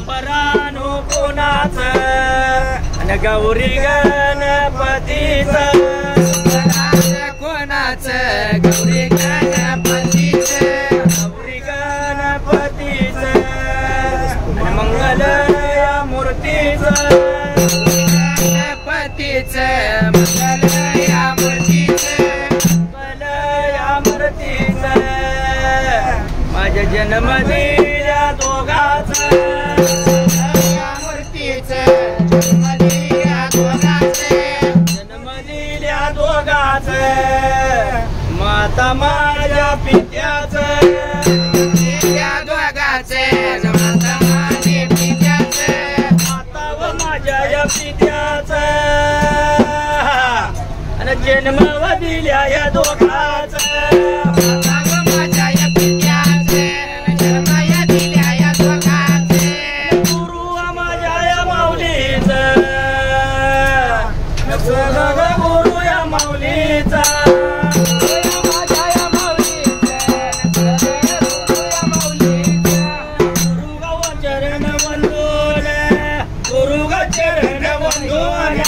परानु कोणाचं आणि गौरी गणपतीचं कोणाचं गौरी गणपतीचं गौरी गणपतीचं आणि मंगल या मूर्तीचं गणपतीचं मंगल या मूर्तीचं मंगल या मूर्तीचं माझ्या जन्म दिल्या दोघाचं मूर्तीचं जन्म दिल्या दोघाचं जन्म दिल्या दोघाचं माता माझ्या पित्याचं दिल्या दोघाचं माता माझ्या पित्याचं माता व माझ्या या पित्याचं आणि जन्म व दिल्या या दोघाचं माता व माझ्या या पित्याचं जन्म या दिल्या या दोघाचं गुरु व माझ्या या माऊलीचं गुरु या माऊलीचा चरण वंदोन गुरु चरण वंदोन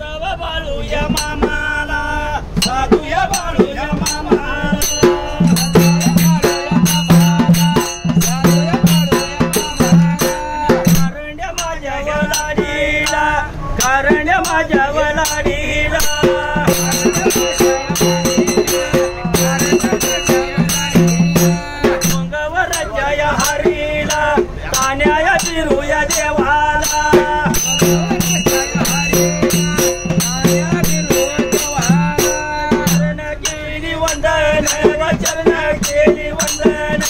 तव बाळू या मामाला साधू या बाळू या मामाला कारण्य माझ्या वलाडीला कारण्य माझ्या वलाडीला मंगवराच्या या हरीला तान्या बिरू या देवाला चरण केली वंदन चरण केली वंदन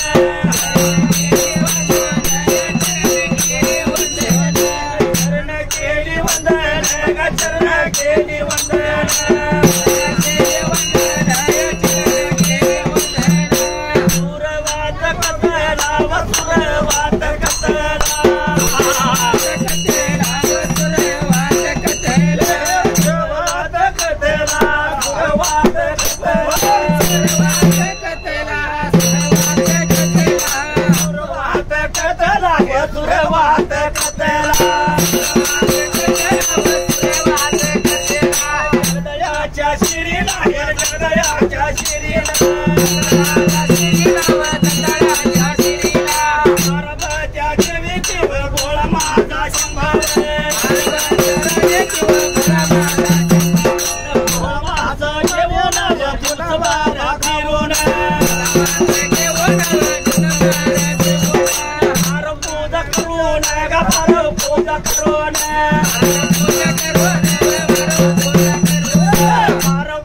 चरण केली वंदन चरण केली वंदन सुरवात कथला व सुरवात कथला सुरवात कथला सुरवात कथला सुरवात कथला जगदयाच्या शिरीला जगदयाच्या शिरीला पार्वत्या देवीची गोळा माझा शंभर माझा जेवण तुलबारा फिरून पूजा करून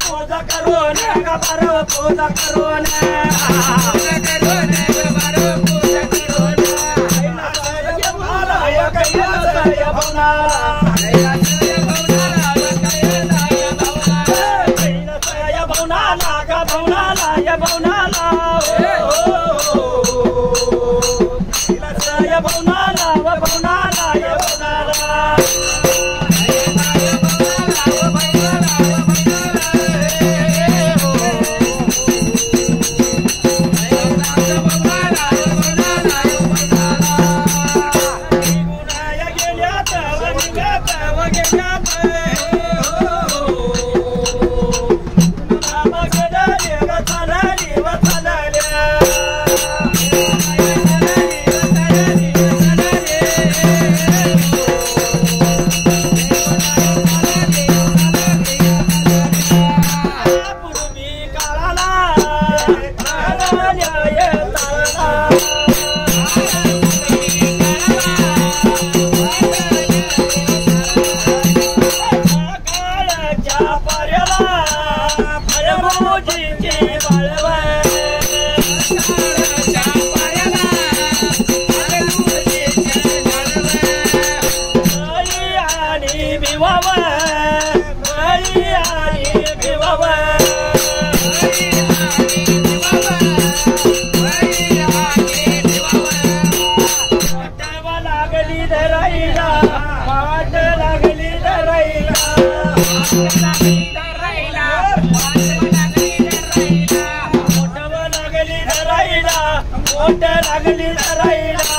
पूजा करून पूजा करून पूजा करून लागली धरायला राहिला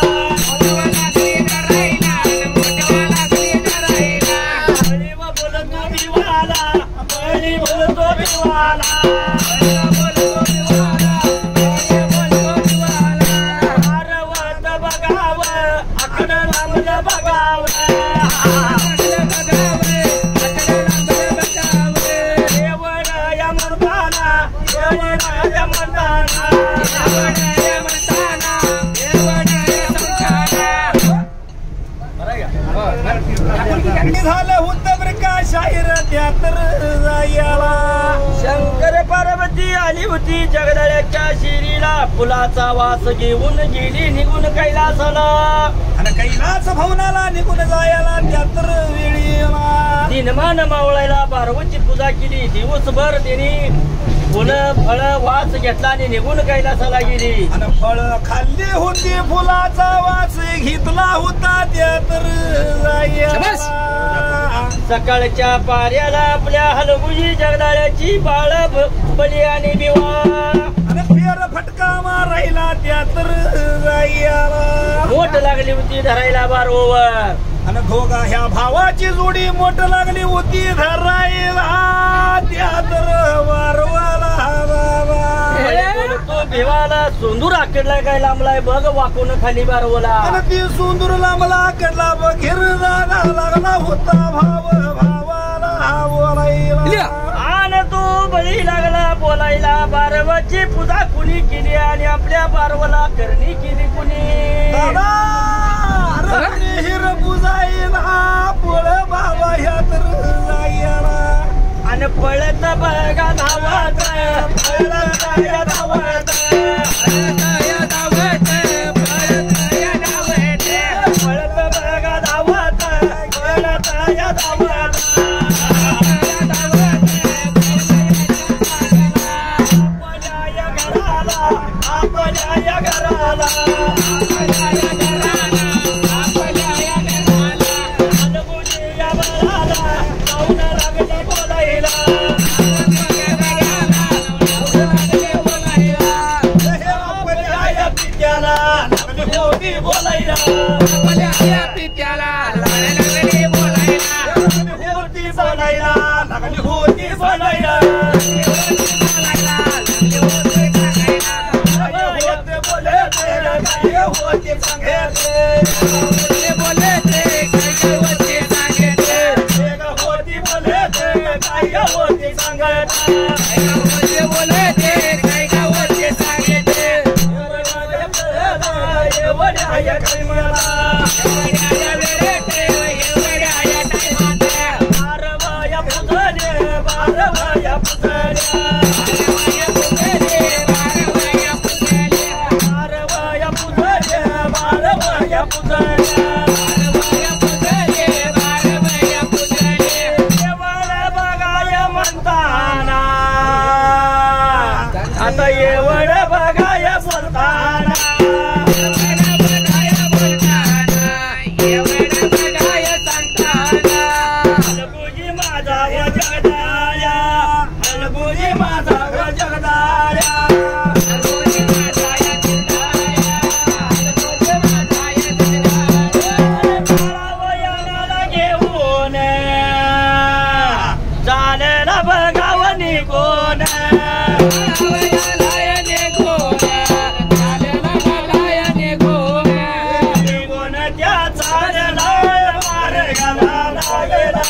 बळी बोलतो भिवाला हरवत बघाव आकड लांबलं बघाव देवळ या म्हणताना झालं होतं बरं का शाहीर त्यातर जायला शंकर पार्वती आली होती जगदळ्याच्या शिरीला फुलाचा वास घेऊन गेली निघून कैलासाला आणि कैलास भवनाला निघून जायला त्यातर वेळीला दिनमान मावळायला पार्वतीची पूजा केली दिवसभर तिने फुल फळ वास घेतला आणि निघून कैलासाला गेली आणि फळ खाल्ली होती फुलाचा वास घेतला होता त्यातर जायला सकाळच्या पाऱ्याला आपल्या हलगुजी जगदाळ्याची बाळ बळी आणि बिवा आणि फेर फटका मारायला त्यातर जायला मोठ लागली होती धरायला बारोवर आणि घोगा ह्या भावाची जोडी मोठ लागली होती धरायला त्यातर बारवाला तो भिवाला सोंदूर आकडला काय लांबलाय बघ वाकून खाली बारवला आणि ती सोंदूर लांबला आकडला बघीर जागा लागला होता भाव भावाला बोलायला आणि तो बळी लागला बोलायला बारवाची पूजा कुणी केली आणि आपल्या बारवला करणी केली कुणी हिर पूजायला पोळ भावा ह्या तर जायला आणि पळत बघा धावत पळत धावत पळत बघा धावत पळत धावत आपल्या घराला आता एवढ बघाय बोलताना हलगुजी माझा व जगदाळ्या हलगुजी माझा व जगदाळ्या घेऊन जाण्याला बघावनी कोण त्या चालला मार्गाला लागला